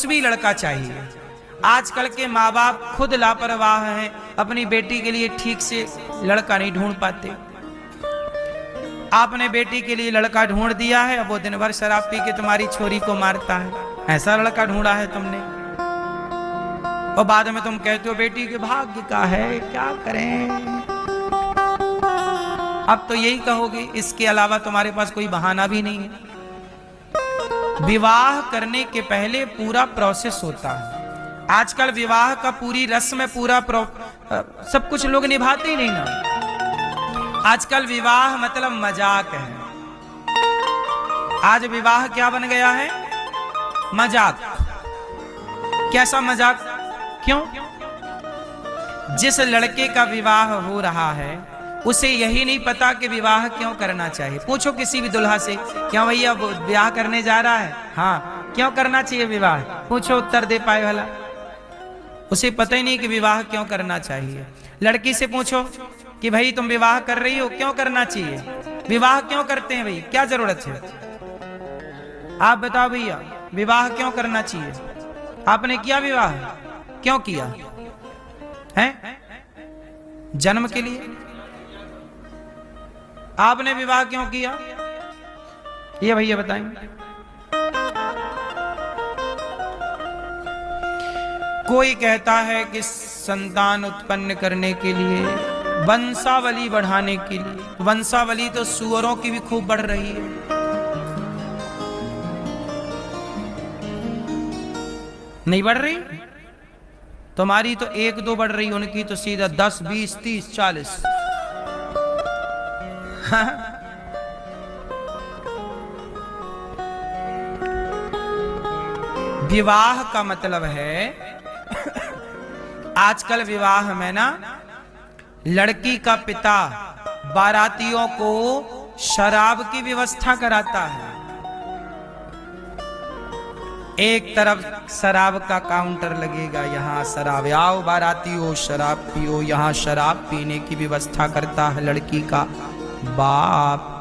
तपस्वी लड़का चाहिए। आजकल के माँ बाप खुद लापरवाह हैं, अपनी बेटी के लिए ठीक से लड़का नहीं ढूंढ पाते। आपने बेटी के लिए लड़का ढूंढ दिया है, अब वो दिन भर शराब पी के तुम्हारी छोरी को मारता है। ऐसा लड़का ढूंढा है तुमने, और बाद में तुम कहते हो बेटी के भाग्य का है, क्या करें। अब तो यही कहोगे, इसके अलावा तुम्हारे पास कोई बहाना भी नहीं है। विवाह करने के पहले पूरा प्रोसेस होता है। आजकल विवाह का पूरी रस्म, पूरा सब कुछ लोग निभाते ही नहीं ना। आजकल विवाह मतलब मजाक है। आज विवाह क्या बन गया है? मजाक। कैसा मजाक? क्यों? जिस लड़के का विवाह हो रहा है उसे यही नहीं पता कि विवाह क्यों करना चाहिए। पूछो किसी भी दुल्हा से, क्यों भैया विवाह करने जा रहा है? हाँ, क्यों करना चाहिए विवाह? पूछो, उत्तर दे पाए वाला। उसे पता ही नहीं कि विवाह क्यों करना चाहिए। लड़की से पूछो कि भाई तुम विवाह कर रही हो, क्यों करना चाहिए? विवाह क्यों करते हैं भाई, क्या जरूरत है? आप बताओ भैया, विवाह क्यों करना चाहिए? आपने किया विवाह? क्यों किया है? जन्म के लिए। आपने विवाह क्यों किया? ये भैया बताएंगे। कोई कहता है कि संतान उत्पन्न करने के लिए, वंशावली बढ़ाने के लिए। वंशावली तो सूअरों की भी खूब बढ़ रही है। नहीं बढ़ रही? तुम्हारी तो 1-2 बढ़ रही, उनकी तो सीधा 10, 20, 30, 40। विवाह का मतलब है, आजकल विवाह में ना लड़की का पिता बारातियों को शराब की व्यवस्था कराता है। एक तरफ शराब का काउंटर लगेगा, यहाँ शराब, आओ बारातियों शराब पियो, यहाँ शराब पीने की व्यवस्था करता है लड़की का बाप।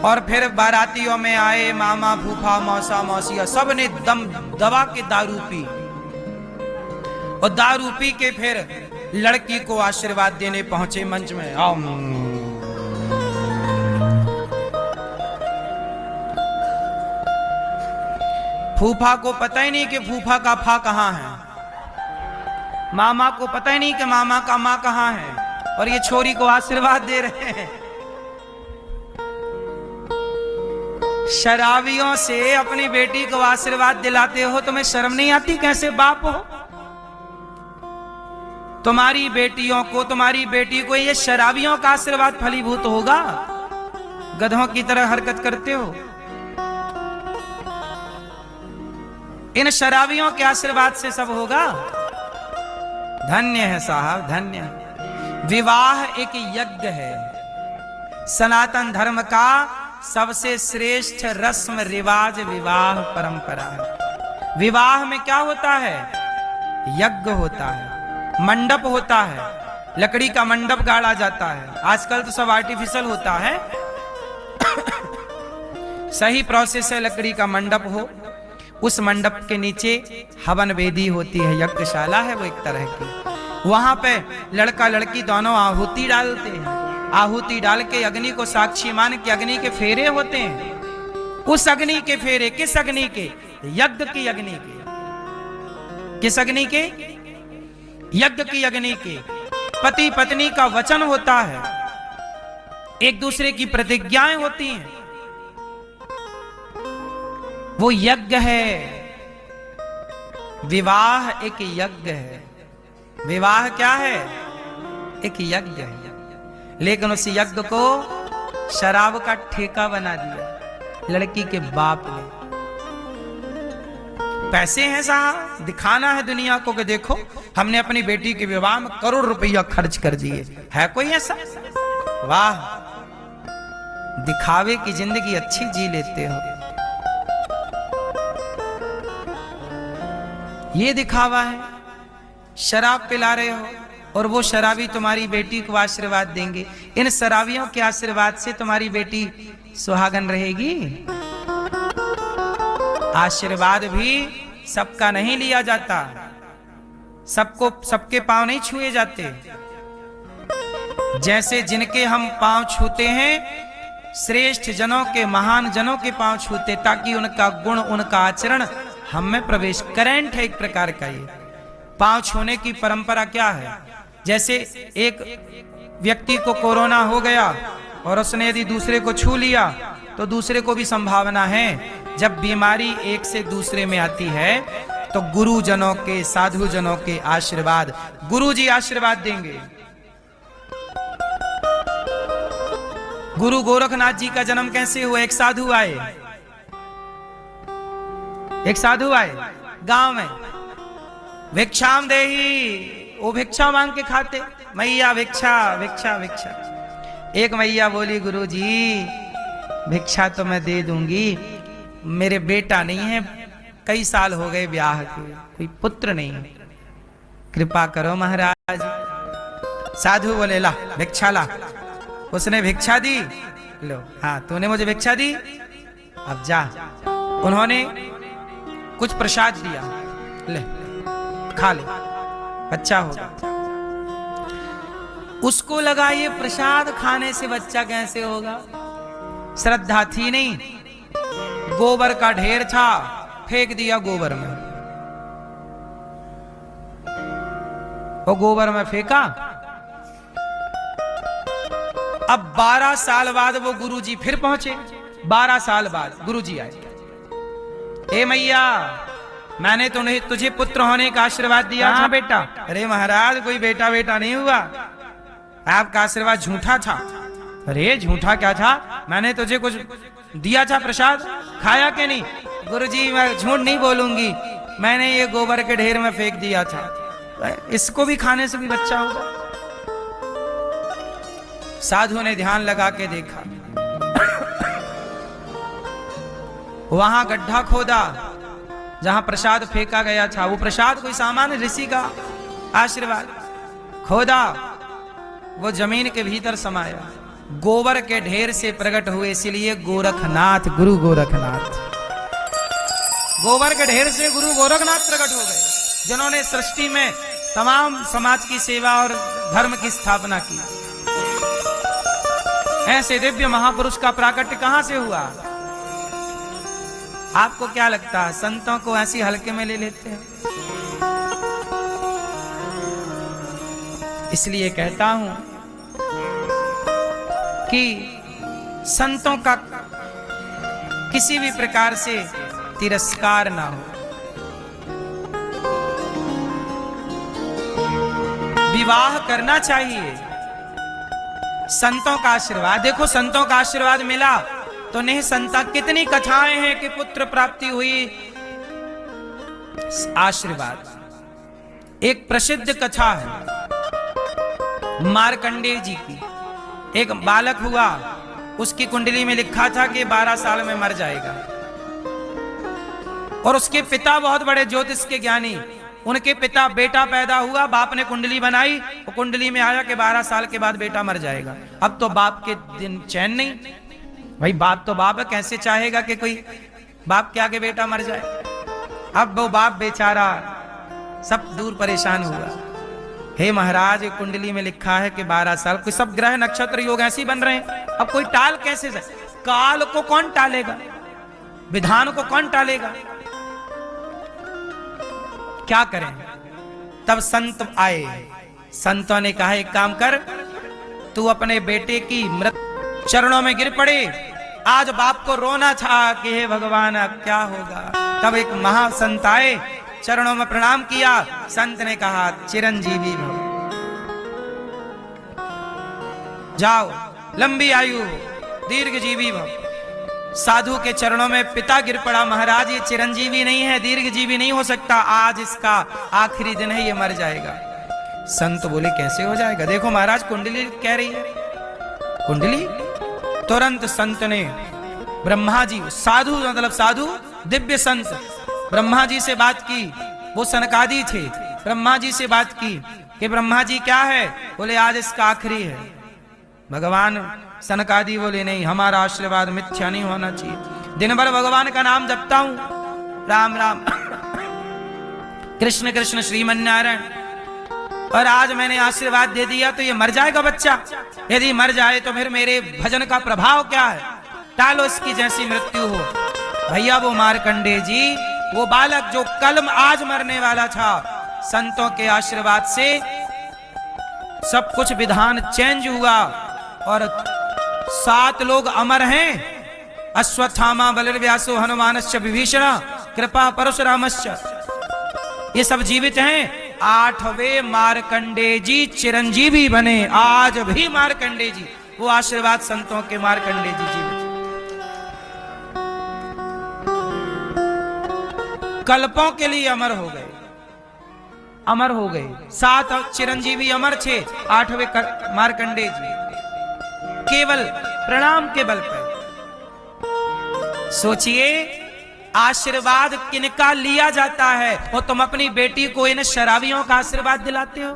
और फिर बारातियों में आए मामा, फूफा, मौसा, मौसिया, सब ने दम दबा के दारू पी, और दारू पी के फिर लड़की को आशीर्वाद देने पहुंचे मंच में। फूफा को पता ही नहीं कि फूफा का फा कहां है, मामा को पता ही नहीं कि मामा का मां कहां है, और ये छोरी को आशीर्वाद दे रहे हैं। शराबियों से अपनी बेटी को आशीर्वाद दिलाते हो, तुम्हें शर्म नहीं आती? कैसे बाप हो? तुम्हारी बेटियों को, तुम्हारी बेटी को ये शराबियों का आशीर्वाद फलीभूत होगा? गधों की तरह हरकत करते हो। इन शराबियों के आशीर्वाद से सब होगा? धन्य है साहब, धन्य है। विवाह एक यज्ञ है। सनातन धर्म का सबसे श्रेष्ठ रस्म रिवाज विवाह परंपरा है। विवाह में क्या होता है? यज्ञ होता है, मंडप होता है, लकड़ी का मंडप गाड़ा जाता है। आजकल तो सब आर्टिफिशियल होता है। सही प्रोसेस है, लकड़ी का मंडप हो, उस मंडप के नीचे हवन वेदी होती है, यज्ञशाला है वो एक तरह की। वहां पे लड़का लड़की दोनों आहुति डालते हैं। आहुति डाल के अग्नि को साक्षी मान के अग्नि के फेरे होते हैं। उस अग्नि के फेरे, किस अग्नि के? यज्ञ की अग्नि के। किस अग्नि के? यज्ञ की अग्नि के। पति पत्नी का वचन होता है, एक दूसरे की प्रतिज्ञाएं होती हैं, वो यज्ञ है। विवाह एक यज्ञ है। विवाह क्या है? एक यज्ञ है। लेकिन उस यज्ञ को शराब का ठेका बना दिया लड़की के बाप ने। पैसे हैं साहब, दिखाना है दुनिया को कि देखो हमने अपनी बेटी के विवाह में करोड़ रुपया खर्च कर दिए। है कोई ऐसा? वाह, दिखावे की जिंदगी अच्छी जी लेते हो। ये दिखावा है। शराब पिला रहे हो और वो शराबी तुम्हारी बेटी को आशीर्वाद देंगे। इन शराबियों के आशीर्वाद से तुम्हारी बेटी सुहागन रहेगी? आशीर्वाद भी सबका नहीं लिया जाता, सबको सबके पांव नहीं छुए जाते। जैसे जिनके हम पांव छूते हैं, श्रेष्ठ जनों के, महान जनों के पांव छूते, ताकि उनका गुण, उनका आचरण हम में प्रवेश। करंट है एक प्रकार का ये पांव छूने की परंपरा। क्या है? जैसे एक व्यक्ति को कोरोना हो गया और उसने यदि दूसरे को छू लिया तो दूसरे को भी संभावना है। जब बीमारी एक से दूसरे में आती है तो गुरुजनों के, साधु जनों के आशीर्वाद, गुरु जी आशीर्वाद देंगे। गुरु गोरखनाथ जी का जन्म कैसे हुआ? एक साधु आए, एक साधु आए गांव में, भिक्षाम देही, वो भिक्षा मांग के खाते, मैया भिक्षा भिक्षा भिक्षा। एक मैया बोली, गुरु जी भिक्षा तो मैं दे दूंगी, मेरे बेटा नहीं है, कई साल हो गए ब्याह के, कोई पुत्र नहीं है, कृपा करो महाराज। साधु बोले, ला भिक्षा ला। उसने भिक्षा दी, लो, हाँ तूने मुझे भिक्षा दी, अब जा। उन्होंने कुछ प्रसाद दिया, ले खा ले, बच्चा होगा। उसको लगा ये प्रसाद खाने से बच्चा कैसे होगा, श्रद्धा थी नहीं। गोबर का ढेर था, फेंक दिया गोबर में। वो गोबर में फेंका। अब 12 साल बाद वो गुरुजी फिर पहुंचे। 12 साल बाद गुरुजी आए, ए मैया मैंने तुझे पुत्र होने का आशीर्वाद दिया था बेटा। अरे महाराज कोई बेटा बेटा नहीं हुआ, आपका आशीर्वाद झूठा था। अरे झूठा क्या था, मैंने तुझे कुछ दिया था प्रसाद, खाया कि नहीं? गुरुजी मैं झूठ नहीं बोलूंगी, मैंने ये गोबर के ढेर में फेंक दिया था, इसको भी खाने से भी बच्चा होगा। साधु ने ध्यान लगा के देखा, वहां गड्ढा खोदा जहां प्रसाद फेंका गया था। वो प्रसाद कोई सामान्य ऋषि का आशीर्वाद, खोदा, वो जमीन के भीतर समाया, गोबर के ढेर से प्रकट हुए, इसलिए गोरखनाथ, गुरु गोरखनाथ। गोबर के ढेर से गुरु गोरखनाथ प्रकट हो गए, जिन्होंने सृष्टि में तमाम समाज की सेवा और धर्म की स्थापना की। ऐसे दिव्य महापुरुष का प्राकट्य कहां से हुआ? आपको क्या लगता है, संतों को ऐसी हल्के में ले लेते हैं? इसलिए कहता हूं कि संतों का किसी भी प्रकार से तिरस्कार ना हो। विवाह करना चाहिए, संतों का आशीर्वाद। देखो संतों का आशीर्वाद मिला तो नहीं संता, कितनी कथाएं हैं कि पुत्र प्राप्ति हुई, आशीर्वाद। एक प्रसिद्ध कथा है मार्कंडेय जी की। एक बालक हुआ, उसकी कुंडली में लिखा था कि 12 साल में मर जाएगा, और उसके पिता बहुत बड़े ज्योतिष के ज्ञानी, उनके पिता, बेटा पैदा हुआ, बाप ने कुंडली बनाई, वो कुंडली में आया कि 12 साल के बाद बेटा मर जाएगा। अब तो बाप के दिन चैन नहीं, भाई बाप तो बाप है, कैसे चाहेगा कि कोई बाप के आगे बेटा मर जाए। अब वो बाप बेचारा सब दूर परेशान हुआ, हे महाराज कुंडली में लिखा है कि 12 साल, कोई सब ग्रह नक्षत्र योग ऐसे ही बन रहे हैं, अब कोई टाल कैसे जाए? काल को कौन टालेगा, विधान को कौन टालेगा? क्या करें? तब संत आए, संतों ने कहा एक काम कर, तू अपने बेटे की मृत चरणों में गिर पड़े। आज बाप को रोना था कि हे भगवान अब क्या होगा। तब एक महासंत आए, चरणों में प्रणाम किया। संत ने कहा चिरंजीवी भव, जाओ लंबी आयु, दीर्घजीवी भव। साधु के चरणों में पिता गिर पड़ा, महाराज ये चिरंजीवी नहीं है, दीर्घजीवी नहीं हो सकता, आज इसका आखिरी दिन है, ये मर जाएगा। संत बोले कैसे हो जाएगा? देखो महाराज कुंडली कह रही है, कुंडली। तुरंत संत ने ब्रह्मा जी, साधु मतलब साधु दिव्य संत, ब्रह्मा जी से बात की। वो सनकादि थे, ब्रह्मा जी से बात की कि ब्रह्मा जी क्या है? बोले आज इसका आखिरी है। भगवान सनकादि बोले नहीं, हमारा आशीर्वाद मिथ्या नहीं होना चाहिए, दिन भर भगवान का नाम जपता हूं, राम राम कृष्ण कृष्ण श्रीमन्नारायण, और आज मैंने आशीर्वाद दे दिया तो ये मर जाएगा बच्चा, यदि मर जाए तो फिर मेरे भजन का प्रभाव क्या है, टालो इसकी जैसी मृत्यु हो। भैया वो मार्कंडेय जी, वो बालक जो कल आज मरने वाला था, संतों के आशीर्वाद से सब कुछ विधान चेंज हुआ और 7 लोग अमर हैं, अश्वत्थामा बलिर्व्यासो हनुमानश्च विभीषण कृपा परशुरामश्च, ये सब जीवित हैं। 8वें मार्कंडेय जी चिरंजीवी बने, आज भी मार्कंडेय जी, वो आशीर्वाद संतों के मार्कंडेय जी जीवित। कल्पों के लिए अमर हो गए, अमर हो गए। 7 चिरंजीवी अमर थे, 8वें मार्कंडेय जी केवल प्रणाम के बल पर। सोचिए आशीर्वाद किनका लिया जाता है, और तुम अपनी बेटी को इन शराबियों का आशीर्वाद दिलाते हो।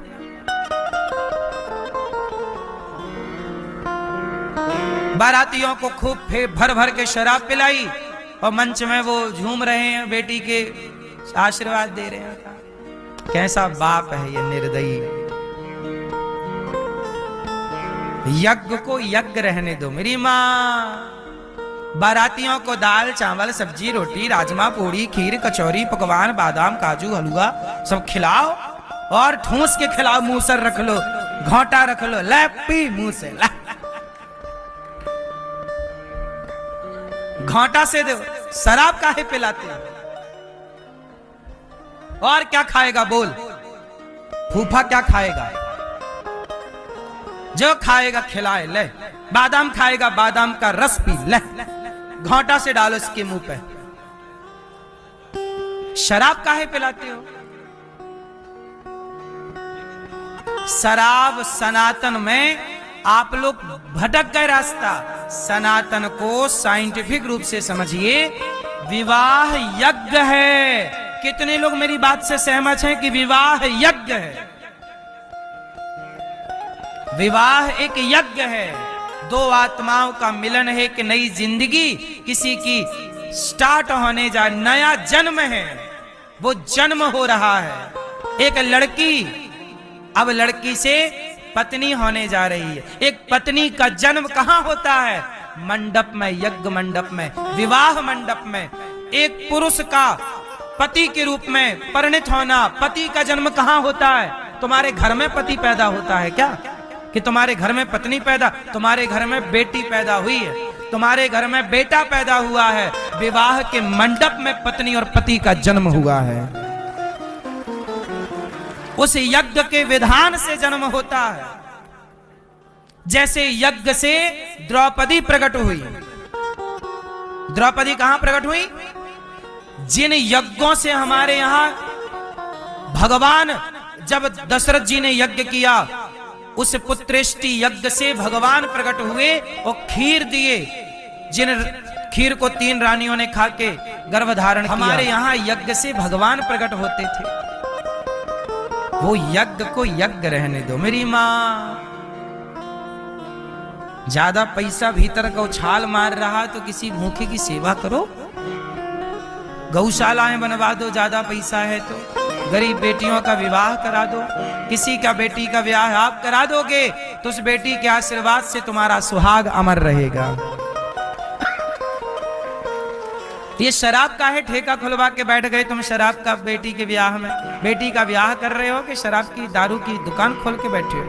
बारातियों को खूब भर भर के शराब पिलाई और मंच में वो झूम रहे हैं, बेटी के आशीर्वाद दे रहे हैं। कैसा बाप है ये निर्दयी। यज्ञ को यज्ञ रहने दो मेरी माँ। बारातियों को दाल चावल सब्जी रोटी राजमा पूड़ी खीर कचौरी पकवान बादाम काजू हलवा सब खिलाओ और ठूस के खिलाओ, मुंह सर रख लो, घोंटा रख लो, ले पी मुंह से, ला घोंटा से दो। शराब काहे पिलाते हो? और क्या खाएगा बोल? फूफा क्या खाएगा? जो खाएगा खिलाए, ले। बादाम खाएगा बादाम का रस पी, ले। घोंटा से डालो इसके मुंह पे। शराब काहे पिलाते हो? शराब सनातन में आप लोग भटक गए रास्ता। सनातन को साइंटिफिक रूप से समझिए, विवाह यज्ञ है। कितने लोग मेरी बात से सहमत हैं कि विवाह यज्ञ है? विवाह एक यज्ञ है, 2 आत्माओं का मिलन है, एक नई जिंदगी किसी की स्टार्ट होने जा, नया जन्म है, वो जन्म हो रहा है। एक लड़की अब लड़की से पत्नी होने जा रही है। एक पत्नी का जन्म कहाँ होता है? मंडप में, यज्ञ मंडप में, विवाह मंडप में। एक पुरुष का पति के रूप में परिणित होना, पति का जन्म कहाँ होता है? तुम्हारे घर में पति पैदा होता है क्या? कि तुम्हारे घर में पत्नी पैदा, तुम्हारे घर में बेटी पैदा हुई है, तुम्हारे घर में बेटा पैदा हुआ है। विवाह के मंडप में पत्नी और पति का जन्म हुआ है। उस यज्ञ के विधान से जन्म होता है। जैसे यज्ञ से द्रौपदी प्रकट हुई। द्रौपदी कहां प्रकट हुई? जिन यज्ञों से हमारे यहां भगवान, जब दशरथ जी ने यज्ञ किया, उस पुत्रेष्टि यज्ञ से भगवान प्रकट हुए और खीर दिए, जिन खीर को 3 रानियों ने खा के गर्भ धारण किया। हमारे यहाँ यज्ञ से भगवान प्रकट होते थे। वो यज्ञ को यज्ञ रहने दो मेरी माँ। ज्यादा पैसा भीतर का उछाल मार रहा तो किसी भूखे की सेवा करो, गौशालाएं बनवा दो, ज्यादा पैसा है तो गरीब बेटियों का विवाह करा दो। किसी का बेटी का विवाह आप करा दोगे तो उस बेटी के आशीर्वाद से तुम्हारा सुहाग अमर रहेगा। ये शराब का है, ठेका खुलवा के बैठ गए तुम शराब का बेटी के ब्याह में। बेटी का ब्याह कर रहे हो कि शराब की दारू की दुकान खोल के बैठे हो?